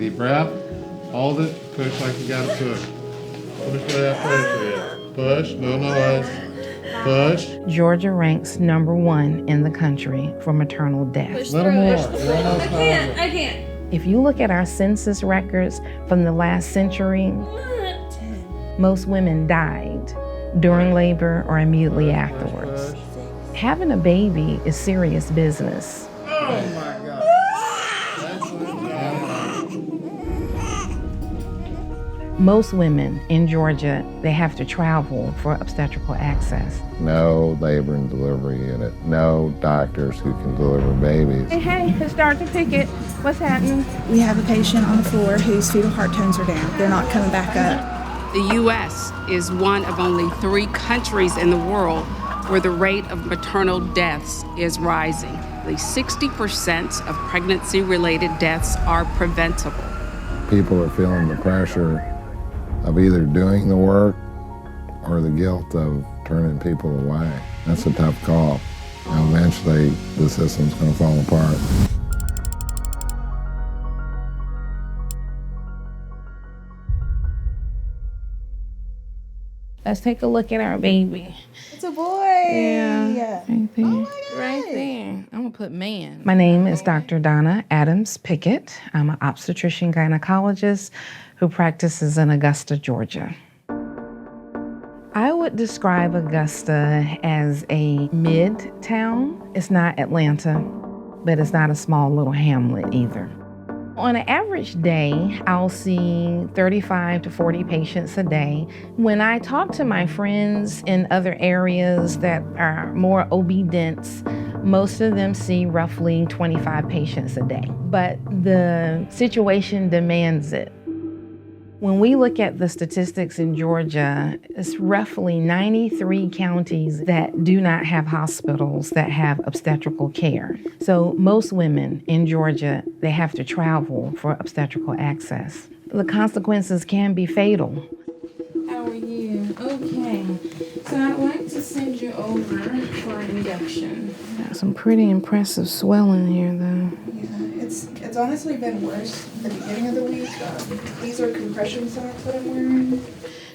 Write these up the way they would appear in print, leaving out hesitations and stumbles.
deep breath. Hold it. Push like you got to push. Push where that pressure is. Push. No noise. Push. Georgia ranks #1 in the country for maternal death. A little more. I can't. If you look at our census records from the last century, most women died during labor or immediately afterwards. Having a baby is serious business. Oh my God. Most women in Georgia, they have to travel for obstetrical access. No labor and delivery unit, no doctors who can deliver babies. Hey, it's Dr. Pickett. What's happening? We have a patient on the floor whose fetal heart tones are down. They're not coming back up. The U.S. is one of only 3 countries in the world where the rate of maternal deaths is rising. The 60% of pregnancy-related deaths are preventable. People are feeling the pressure of either doing the work or the guilt of turning people away. That's a tough call. And eventually, the system's going to fall apart. Let's take a look at our baby. It's a boy. Yeah, right there. Oh my God. Right there. I'm gonna put man. My name is Dr. Donna Adams-Pickett. I'm an obstetrician gynecologist who practices in Augusta, Georgia. I would describe Augusta as a mid-town. It's not Atlanta, but it's not a small little hamlet either. On an average day, I'll see 35 to 40 patients a day. When I talk to my friends in other areas that are more OB dense, most of them see roughly 25 patients a day. But the situation demands it. When we look at the statistics in Georgia, it's roughly 93 counties that do not have hospitals that have obstetrical care. So most women in Georgia, they have to travel for obstetrical access. The consequences can be fatal. How are you? Okay. So I'd like to send you over for induction. Got some pretty impressive swelling here, though. Yeah, it's honestly been worse at the beginning of the week. These are compression socks that I'm wearing.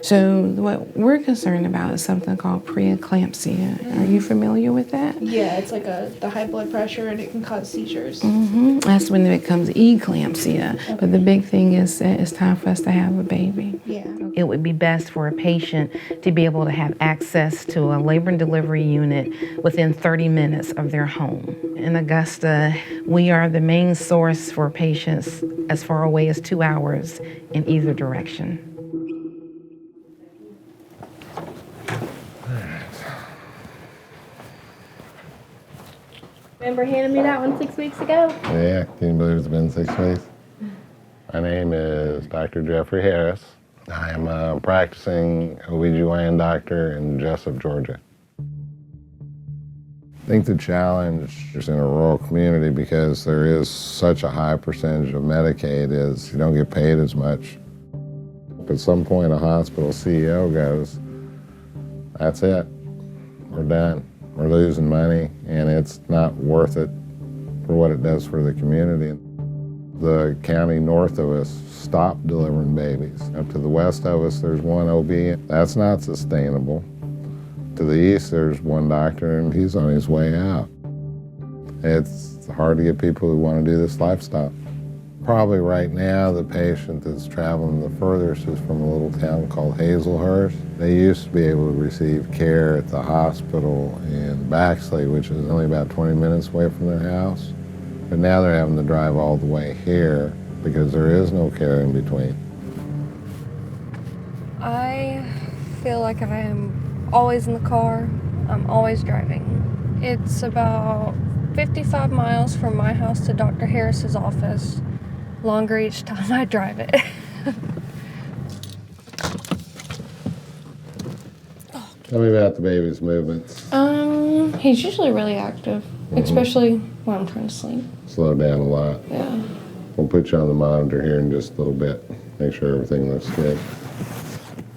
So what we're concerned about is something called preeclampsia. Are you familiar with that? Yeah, it's like the high blood pressure and it can cause seizures. That's when it becomes eclampsia. Okay. But the big thing is that it's time for us to have a baby. Yeah. It would be best for a patient to be able to have access to a labor and delivery unit within 30 minutes of their home. In Augusta, we are the main source for patients as far away as 2 hours in either direction. Remember handing me that one 6 weeks ago? Yeah, can you believe it's been 6 weeks? My name is Dr. Jeffrey Harris. I am a practicing OBGYN doctor in Jessup, Georgia. I think the challenge is in a rural community because there is such a high percentage of Medicaid is you don't get paid as much. At some point a hospital CEO goes, that's it, we're done. We're losing money and it's not worth it for what it does for the community. The county north of us stopped delivering babies. Up to the west of us, there's one OB. That's not sustainable. To the east, there's one doctor and he's on his way out. It's hard to get people who want to do this lifestyle. Probably right now, the patient that's traveling the furthest is from a little town called Hazelhurst. They used to be able to receive care at the hospital in Baxley, which is only about 20 minutes away from their house. But now they're having to drive all the way here because there is no care in between. I feel like I am always in the car. I'm always driving. It's about 55 miles from my house to Dr. Harris's office. Longer each time I drive it. Tell me about the baby's movements. He's usually really active, especially when I'm trying to sleep. Slow down a lot. Yeah. We'll put you on the monitor here in just a little bit. Make sure everything looks good.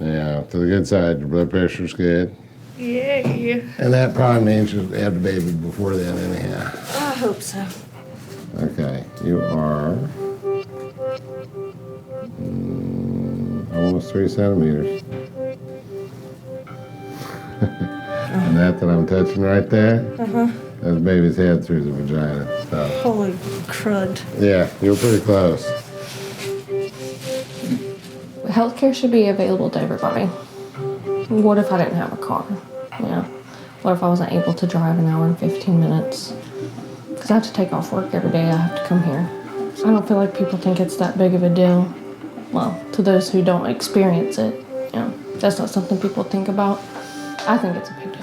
Yeah, to the good side, your blood pressure's good. Yay. And that probably means you'll have the baby before then anyhow. I hope so. Okay, you are Almost 3 centimeters. And that I'm touching right there, that's the baby's head through the vagina. So. Holy crud. Yeah, you were pretty close. Healthcare should be available to everybody. What if I didn't have a car? Yeah. What if I wasn't able to drive an hour and 15 minutes? Because I have to take off work every day. I have to come here. I don't feel like people think it's that big of a deal. Well, to those who don't experience it, you know, that's not something people think about. I think it's a big deal.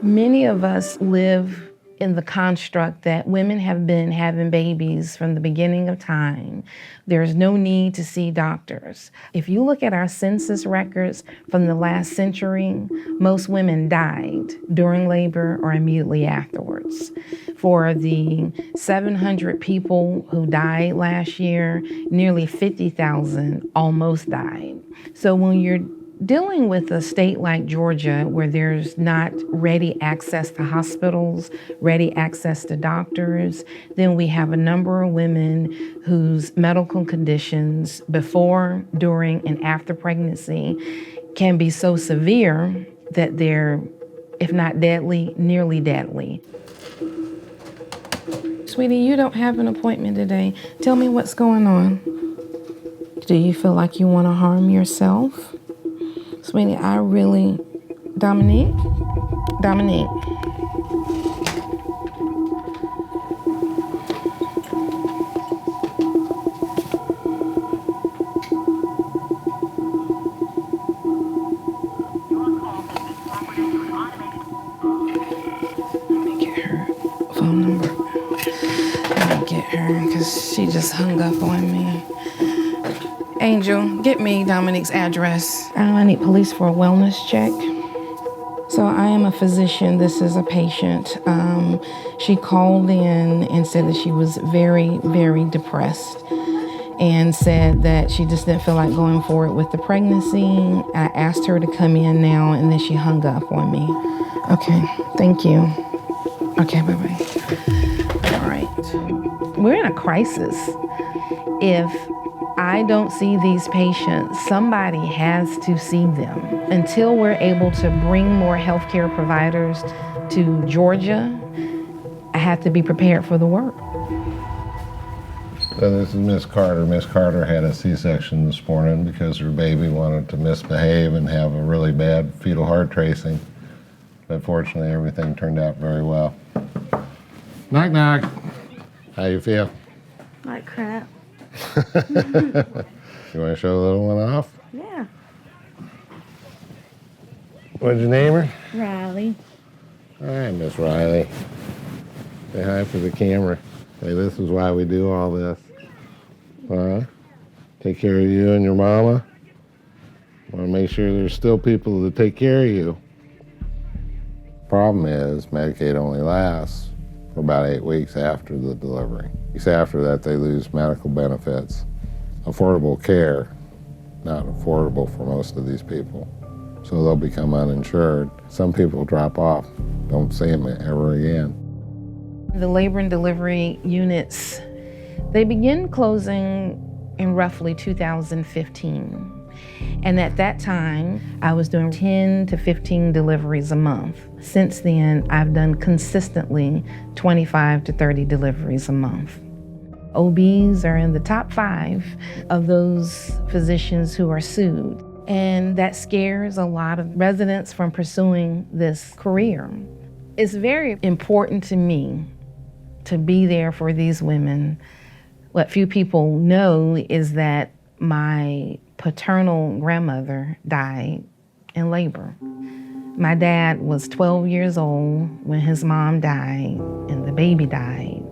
Many of us live in the construct that women have been having babies from the beginning of time. There's no need to see doctors. If you look at our census records from the last century, most women died during labor or immediately afterwards. For the 700 people who died last year, nearly 50,000 almost died. So when you're dealing with a state like Georgia where there's not ready access to hospitals, ready access to doctors, then we have a number of women whose medical conditions before, during, and after pregnancy can be so severe that they're, if not deadly, nearly deadly. Sweetie, you don't have an appointment today. Tell me what's going on. Do you feel like you want to harm yourself? Sweetie, I really... Dominique? Dominique. Let me get her phone number. Let me get her, because she just hung up on me. Angel, get me Dominique's address. I need police for a wellness check. So I am a physician. This is a patient. She called in and said that she was very, very depressed and said that she just didn't feel like going forward with the pregnancy. I asked her to come in now, and then she hung up on me. Okay, thank you. Okay, bye-bye. All right. We're in a crisis. If I don't see these patients, somebody has to see them. Until we're able to bring more healthcare providers to Georgia, I have to be prepared for the work. So this is Miss Carter. Miss Carter had a C-section this morning because her baby wanted to misbehave and have a really bad fetal heart tracing. But fortunately, everything turned out very well. Knock, knock. How you feel? Like crap. You want to show the little one off? Yeah. What'd you name her? Riley. All right, Miss Riley. Say hi for the camera. Say, this is why we do all this. Take care of you and your mama. Want to make sure there's still people to take care of you. Problem is, Medicaid only lasts for about 8 weeks after the delivery. Weeks after that, they lose medical benefits. Affordable care, not affordable for most of these people. So they'll become uninsured. Some people drop off, don't see them ever again. The labor and delivery units, they begin closing in roughly 2015. And at that time, I was doing 10 to 15 deliveries a month. Since then, I've done consistently 25 to 30 deliveries a month. OBs are in the top 5 of those physicians who are sued. And that scares a lot of residents from pursuing this career. It's very important to me to be there for these women. What few people know is that my paternal grandmother died in labor. My dad was 12 years old when his mom died, and the baby died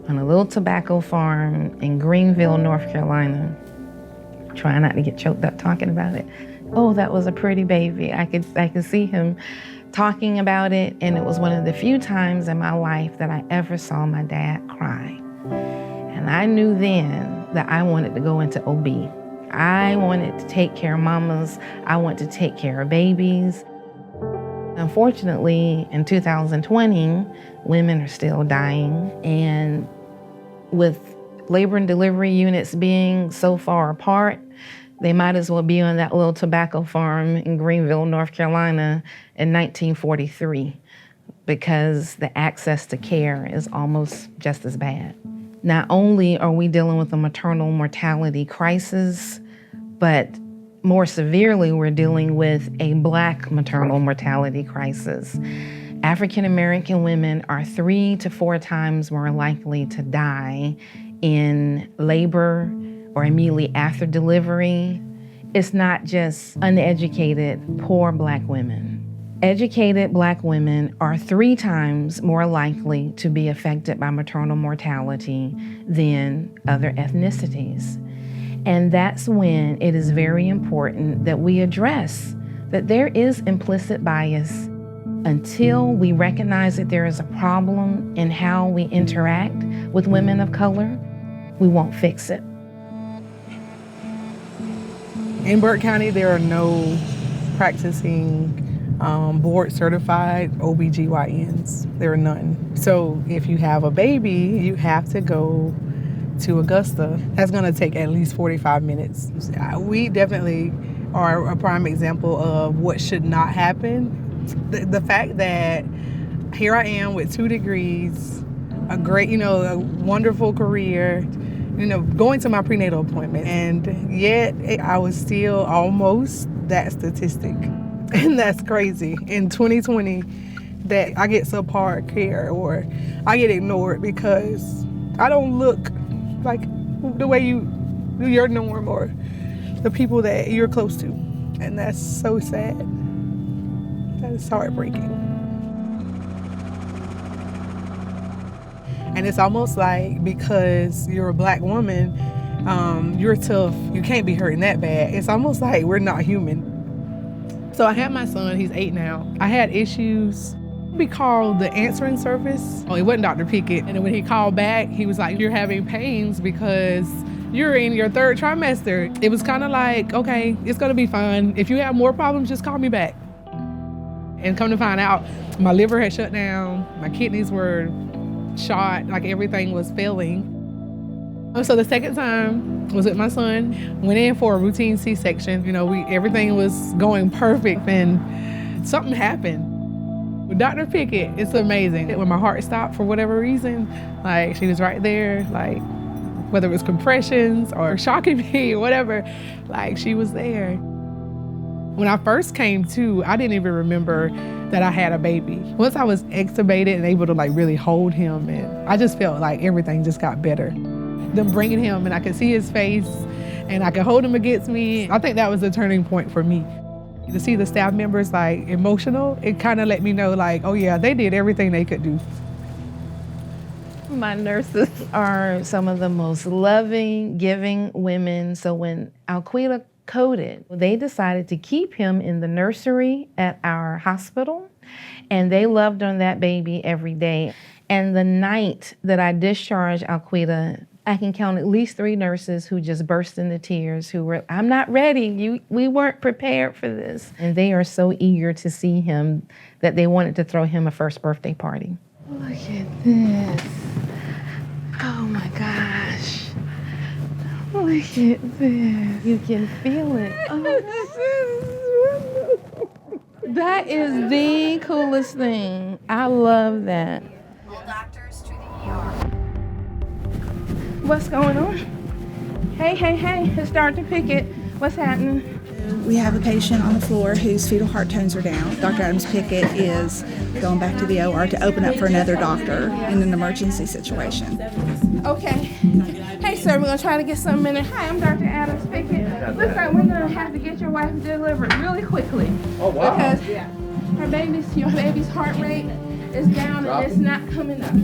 on a little tobacco farm in Greenville, North Carolina. Trying not to get choked up talking about it. Oh, that was a pretty baby. I could see him talking about it, and it was one of the few times in my life that I ever saw my dad cry. And I knew then that I wanted to go into OB. I wanted to take care of mamas. I wanted to take care of babies. Unfortunately, in 2020, women are still dying. And with labor and delivery units being so far apart, they might as well be on that little tobacco farm in Greenville, North Carolina in 1943, because the access to care is almost just as bad. Not only are we dealing with a maternal mortality crisis, but more severely, we're dealing with a Black maternal mortality crisis. African American women are 3 to 4 times more likely to die in labor or immediately after delivery. It's not just uneducated, poor Black women. Educated Black women are 3 times more likely to be affected by maternal mortality than other ethnicities. And that's when it is very important that we address that there is implicit bias. Until we recognize that there is a problem in how we interact with women of color, we won't fix it. In Burke County, there are no practicing board-certified OBGYNs. There are none. So if you have a baby, you have to go to Augusta. That's gonna take at least 45 minutes. We definitely are a prime example of what should not happen. The fact that here I am with 2 degrees, a great, a wonderful career, going to my prenatal appointment, and yet I was still almost that statistic. And that's crazy. In 2020, that I get subpar care or I get ignored because I don't look like the way your norm or the people that you're close to. And that's so sad. That is heartbreaking. And it's almost like because you're a Black woman, you're tough, you can't be hurting that bad. It's almost like we're not human. So I had my son, he's 8 now. I had issues. We called the answering service. Oh, it wasn't Dr. Pickett. And then when he called back, he was like, you're having pains because you're in your 3rd trimester. It was kind of like, okay, it's gonna be fine. If you have more problems, just call me back. And come to find out, my liver had shut down, my kidneys were shot, like everything was failing. So the second time was with my son, went in for a routine C-section. Everything was going perfect and something happened. With Dr. Pickett, it's amazing. When my heart stopped for whatever reason, like she was right there, like whether it was compressions or shocking me or whatever, like she was there. When I first came to, I didn't even remember that I had a baby. Once I was extubated and able to really hold him, and I just felt like everything just got better. Them bringing him and I could see his face and I could hold him against me. I think that was a turning point for me. To see the staff members emotional, it kind of let me know oh yeah, they did everything they could do. My nurses are some of the most loving, giving women. So when Alquita coded, they decided to keep him in the nursery at our hospital, and they loved on that baby every day. And the night that I discharged Alquita, I can count at least 3 nurses who just burst into tears, who were, I'm not ready, we weren't prepared for this. And they are so eager to see him that they wanted to throw him a first birthday party. Look at this. Oh my gosh. Look at this. You can feel it. Oh, that is the coolest thing. I love that. All doctors to the ER. What's going on? Hey, it's Dr. Pickett. What's happening? We have a patient on the floor whose fetal heart tones are down. Dr. Adams-Pickett is going back to the OR to open up for another doctor in an emergency situation. Okay. Hey, sir, we're going to try to get something in there. Hi, I'm Dr. Adams-Pickett. Looks like we're going to have to get your wife delivered really quickly. Oh, wow. Because your baby's heart rate is down and it's not coming up.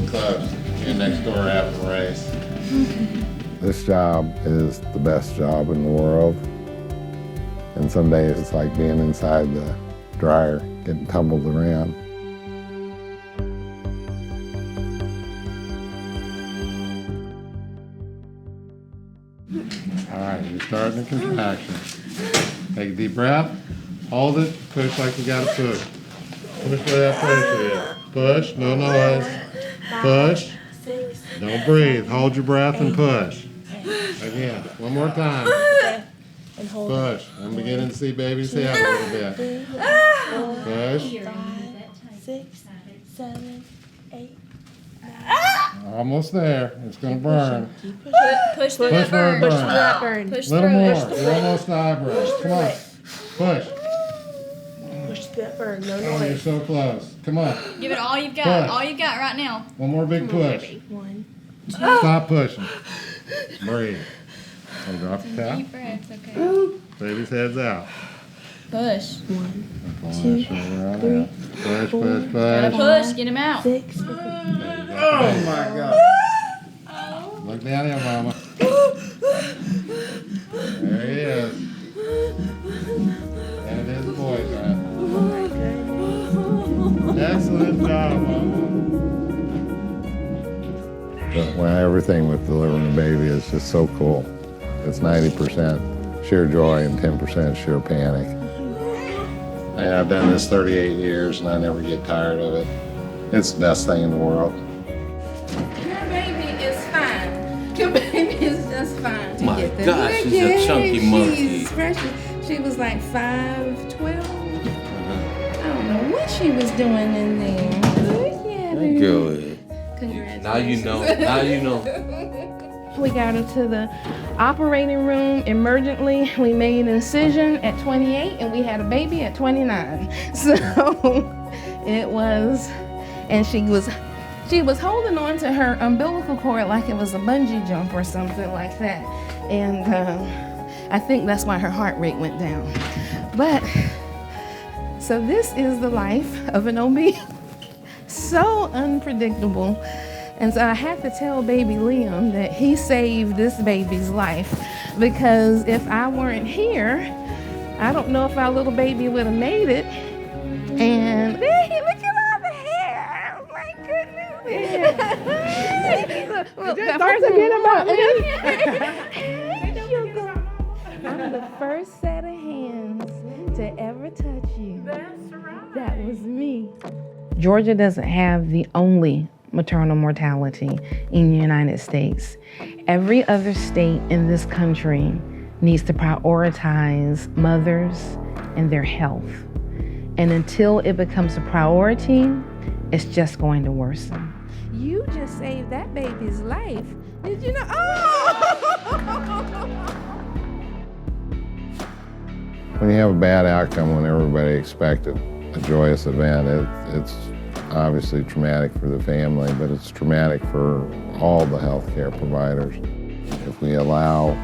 Close. You're next door after the race. This job is the best job in the world. And some days it's like being inside the dryer, getting tumbled around. All right, Starting a contraction. Take a deep breath. Hold it. Push like you got to push. Push where that pressure is. Push. No noise. Push. Don't breathe. Hold your breath and push. Again. One more time. Push. I'm beginning to see baby's head a little bit. Push. 5, 6, 7, 8. Almost there. It's going to burn. Push through Push that where it burn. burns. Push Little through more. it. You're almost to eyebrows. Come on. Push. Push that burn, no Oh, you're noise. so close. Come on. Give it all you've got. Push. All you've got right now. One more big push. 1. Stop pushing. Breathe. And drop the towel. Deep breaths, okay. Baby's head's out. Push. 1, Pull 2, that shoulder out. 3, Push, 4, push, Gotta push. push. Get him out. 6. Oh my God. Look down here, Mama. There he is. And it is a boy's right. Excellent job, Mama. Well, everything with delivering a baby is just so cool. It's 90% sheer joy and 10% sheer panic. I've done this 38 years and I never get tired of it. It's the best thing in the world. Your baby is fine. Your baby is just fine. My gosh, she's a chunky monkey. She's precious. She was like 5'12". I don't know what she was doing in there. Yeah, baby. Good. Congratulations. Now you know. Now you know. We got her to the operating room emergently. We made an incision at 28 and we had a baby at 29. So it was, and she was holding on to her umbilical cord like it was a bungee jump or something like that. And I think that's why her heart rate went down. But, so this is the life of an OB. So unpredictable. And so I had to tell baby Liam that he saved this baby's life, because if I weren't here, I don't know if our little baby would have made it. And look at all the hair. Oh my goodness. Don't forget about I'm the first set of hands to ever touch you. That's right. That was me. Georgia doesn't have the only maternal mortality in the United States. Every other state in this country needs to prioritize mothers and their health. And until it becomes a priority, it's just going to worsen. You just saved that baby's life. Did you know? Oh! When you have a bad outcome when everybody expected a joyous event, it's obviously traumatic for the family, but it's traumatic for all the healthcare providers. If we allow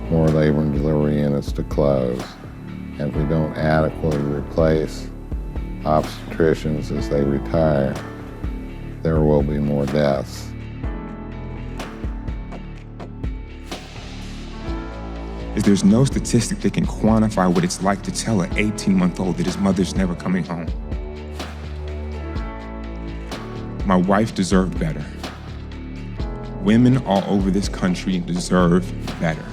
more labor and delivery units to close, and if we don't adequately replace obstetricians as they retire, there will be more deaths. There's no statistic that can quantify what it's like to tell an 18-month-old that his mother's never coming home. My wife deserved better. Women all over this country deserve better.